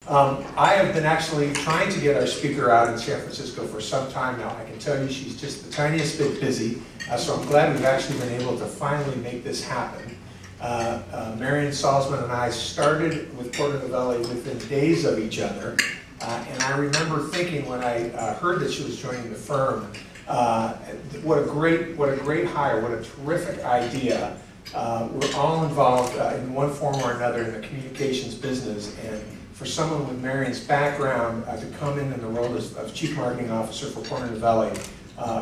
I have been actually trying to get our speaker out in San Francisco for some time now. I can tell you she's just the tiniest bit busy, so I'm glad we've actually been able to finally make this happen. Marian Salzman and I started with Novelli within days of each other, and I remember thinking when I heard that she was joining the firm, what a great hire, what a terrific idea. We're all involved in one form or another in the communications business, and for someone with Marian's background to come in the role of Chief Marketing Officer for Novelli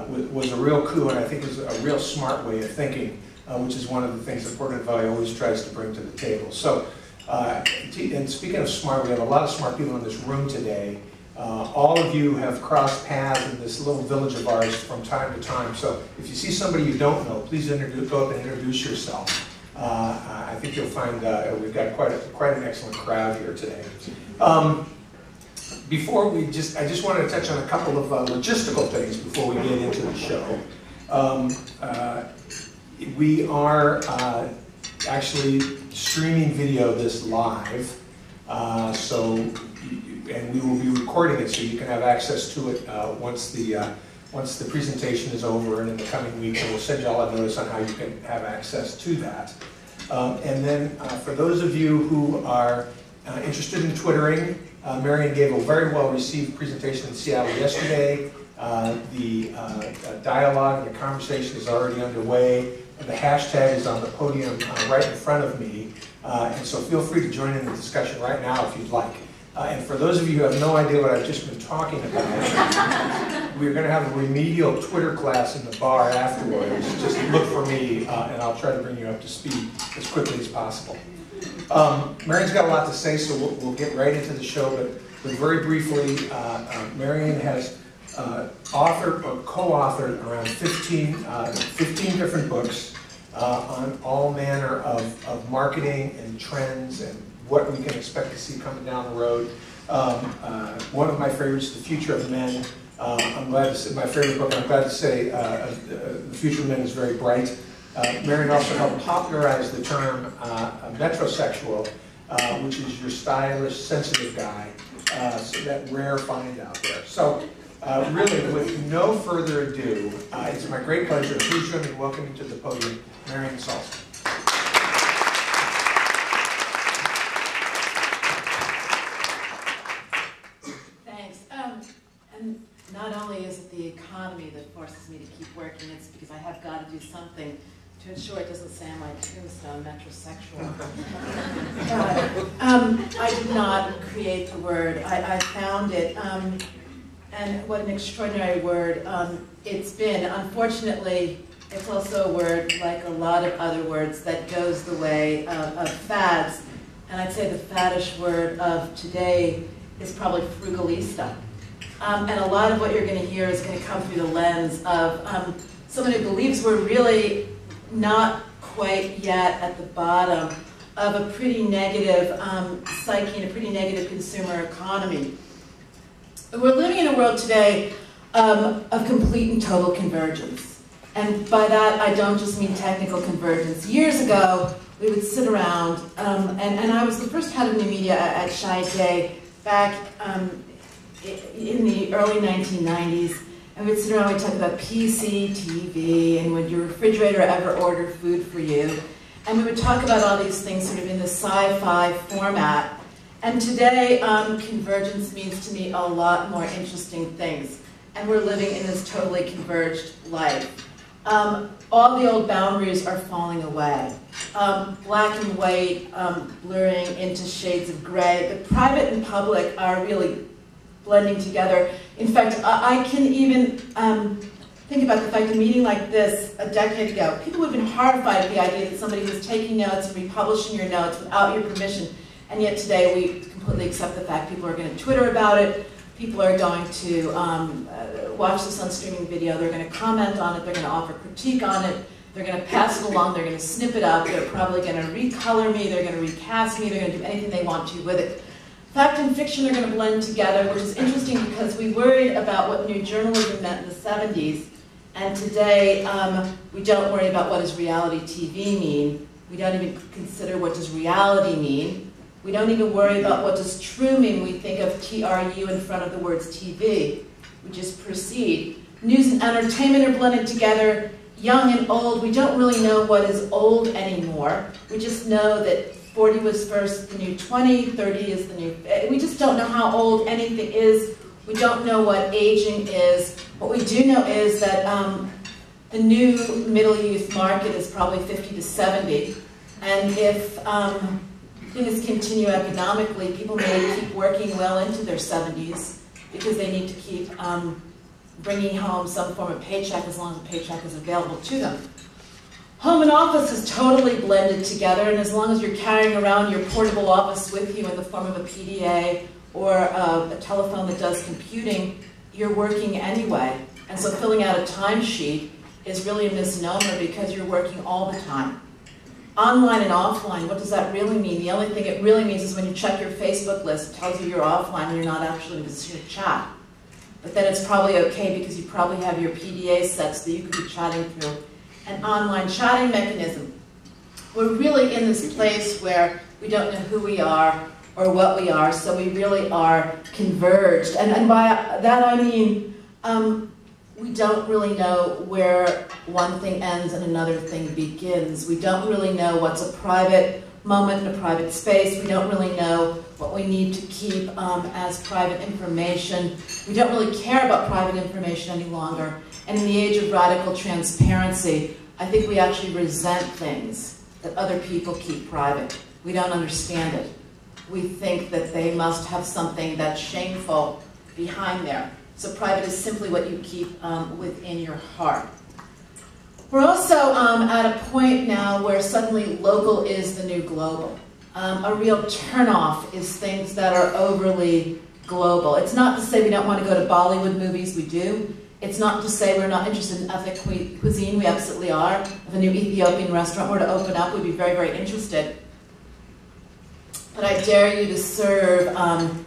was a real coup, and I think was a real smart way of thinking, which is one of the things that Novelli always tries to bring to the table. So, and speaking of smart, we have a lot of smart people in this room today. All of you have crossed paths in this little village of ours from time to time. So if you see somebody you don't know, please go up and introduce yourself. I think you'll find we've got quite an excellent crowd here today. Before I just wanted to touch on a couple of logistical things before we get into the show. We are actually streaming video this live, and we will be recording it so you can have access to it once the presentation is over and in the coming weeks, and we'll send you all a notice on how you can have access to that. And then for those of you who are interested in Twittering, Marian gave a very well-received presentation in Seattle yesterday. The dialogue and the conversation is already underway. The hashtag is on the podium right in front of me. And so feel free to join in the discussion right now if you'd like. And for those of you who have no idea what I've just been talking about, we're going to have a remedial Twitter class in the bar afterwards. Just look for me, and I'll try to bring you up to speed as quickly as possible. Marian's got a lot to say, so we'll get right into the show. But very briefly, Marian has authored or co-authored around 15 different books on all manner of marketing and trends and what we can expect to see coming down the road. One of my favorites, The Future of Men. I'm glad to say, my favorite book, I'm glad to say, The Future of Men is very bright. Marian also helped popularize the term metrosexual, which is your stylish, sensitive guy, so that rare find out there. So really, with no further ado, it's my great pleasure. Please join me in welcoming to the podium Marian Salzman. And not only is it the economy that forces me to keep working, it's because I have got to do something to ensure it doesn't say on my tombstone, metrosexual. I did not create the word. I found it, and what an extraordinary word it's been. Unfortunately, it's also a word, like a lot of other words, that goes the way of fads. And I'd say the faddish word of today is probably frugalista. And a lot of what you're going to hear is going to come through the lens of someone who believes we're really not quite yet at the bottom of a pretty negative psyche and a pretty negative consumer economy. We're living in a world today of complete and total convergence. And by that, I don't just mean technical convergence. Years ago, we would sit around, and I was the first head of new media at Chiat back in the early 1990s, and we'd sit around and we'd talk about PC, TV, and would your refrigerator ever order food for you? And we would talk about all these things sort of in the sci-fi format. And today, convergence means to me a lot more interesting things. And we're living in this totally converged life. All the old boundaries are falling away. Black and white blurring into shades of gray. The private and public are really blending together. In fact, I can even think about the fact a meeting like this a decade ago, people would have been horrified at the idea that somebody was taking notes and republishing your notes without your permission. And yet today we completely accept the fact people are going to Twitter about it, people are going to watch this on streaming video, they're going to comment on it, they're going to offer critique on it, they're going to pass it along, they're going to snip it up, they're probably going to recolor me, they're going to recast me, they're going to do anything they want to with it. Fact and fiction are going to blend together, which is interesting because we worried about what new journalism meant in the 70s, and today we don't worry about what does reality TV mean. We don't even consider what does reality mean. We don't even worry about what does true mean. We think of TRU in front of the words TV. We just proceed. News and entertainment are blended together, young and old. We don't really know what is old anymore. We just know that 40 was first the new 20, 30 is the new... We just don't know how old anything is. We don't know what aging is. What we do know is that the new middle youth market is probably 50 to 70. And if things continue economically, people may keep working well into their 70s because they need to keep bringing home some form of paycheck as long as the paycheck is available to them. Home and office is totally blended together, and as long as you're carrying around your portable office with you in the form of a PDA or a telephone that does computing, you're working anyway. And so filling out a timesheet is really a misnomer because you're working all the time. Online and offline, what does that really mean? The only thing it really means is when you check your Facebook list, it tells you you're offline and you're not actually in a position to chat. But then it's probably okay because you probably have your PDA set so that you could be chatting through an online chatting mechanism. We're really in this place where we don't know who we are or what we are, so we really are converged. And by that I mean we don't really know where one thing ends and another thing begins. We don't really know what's a private moment in a private space. We don't really know what we need to keep as private information. We don't really care about private information any longer. And in the age of radical transparency, I think we actually resent things that other people keep private. We don't understand it. We think that they must have something that's shameful behind there. So private is simply what you keep within your heart. We're also at a point now where suddenly local is the new global. A real turnoff is things that are overly global. It's not to say we don't want to go to Bollywood movies, we do. It's not to say we're not interested in ethnic cuisine, we absolutely are. If a new Ethiopian restaurant were to open up, we'd be very, very interested. But I dare you to serve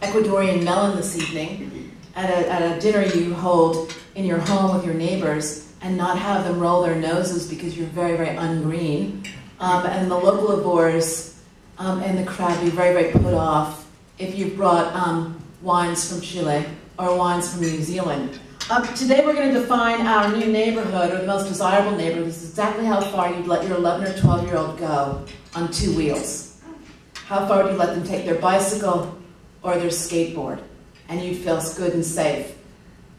Ecuadorian melon this evening at a dinner you hold in your home with your neighbors and not have them roll their noses because you're very, very ungreen. And the localivores and the crowd be very, very put off if you brought wines from Chile or wines from New Zealand. Today we're going to define our new neighborhood, or the most desirable neighborhood. This is exactly how far you'd let your 11 or 12-year-old go on 2 wheels. How far would you let them take their bicycle or their skateboard? And you'd feel good and safe.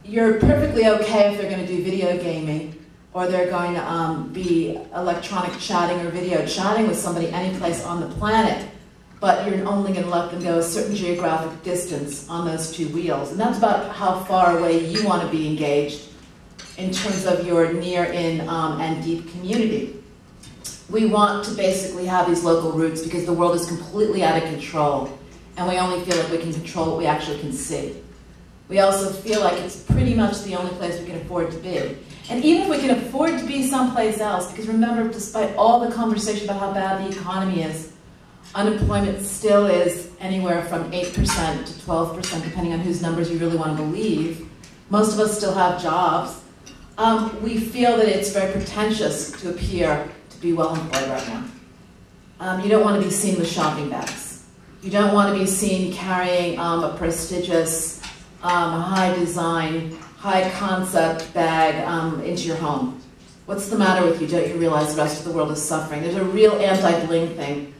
You're perfectly okay if they're going to do video gaming, or they're going to be electronic chatting or video chatting with somebody any place on the planet, but you're only going to let them go a certain geographic distance on those 2 wheels. And that's about how far away you want to be engaged in terms of your near, in, and deep community. We want to basically have these local roots because the world is completely out of control, and we only feel like we can control what we actually can see. We also feel like it's pretty much the only place we can afford to be. And even if we can afford to be someplace else, because remember, despite all the conversation about how bad the economy is, unemployment still is anywhere from 8% to 12%, depending on whose numbers you really want to believe. Most of us still have jobs. We feel that it's very pretentious to appear to be well employed right now. You don't want to be seen with shopping bags. You don't want to be seen carrying a prestigious, high design, high concept bag into your home. What's the matter with you? Don't you realize the rest of the world is suffering? There's a real anti-bling thing.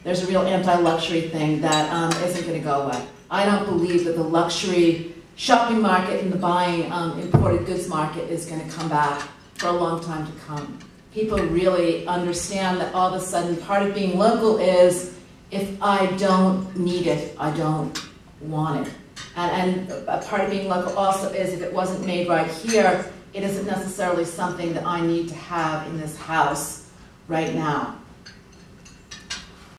There's a real anti-luxury thing that isn't going to go away. I don't believe that the luxury shopping market and the buying imported goods market is going to come back for a long time to come. People really understand that all of a sudden part of being local is if I don't need it, I don't want it. And a part of being local also is if it wasn't made right here, it isn't necessarily something that I need to have in this house right now.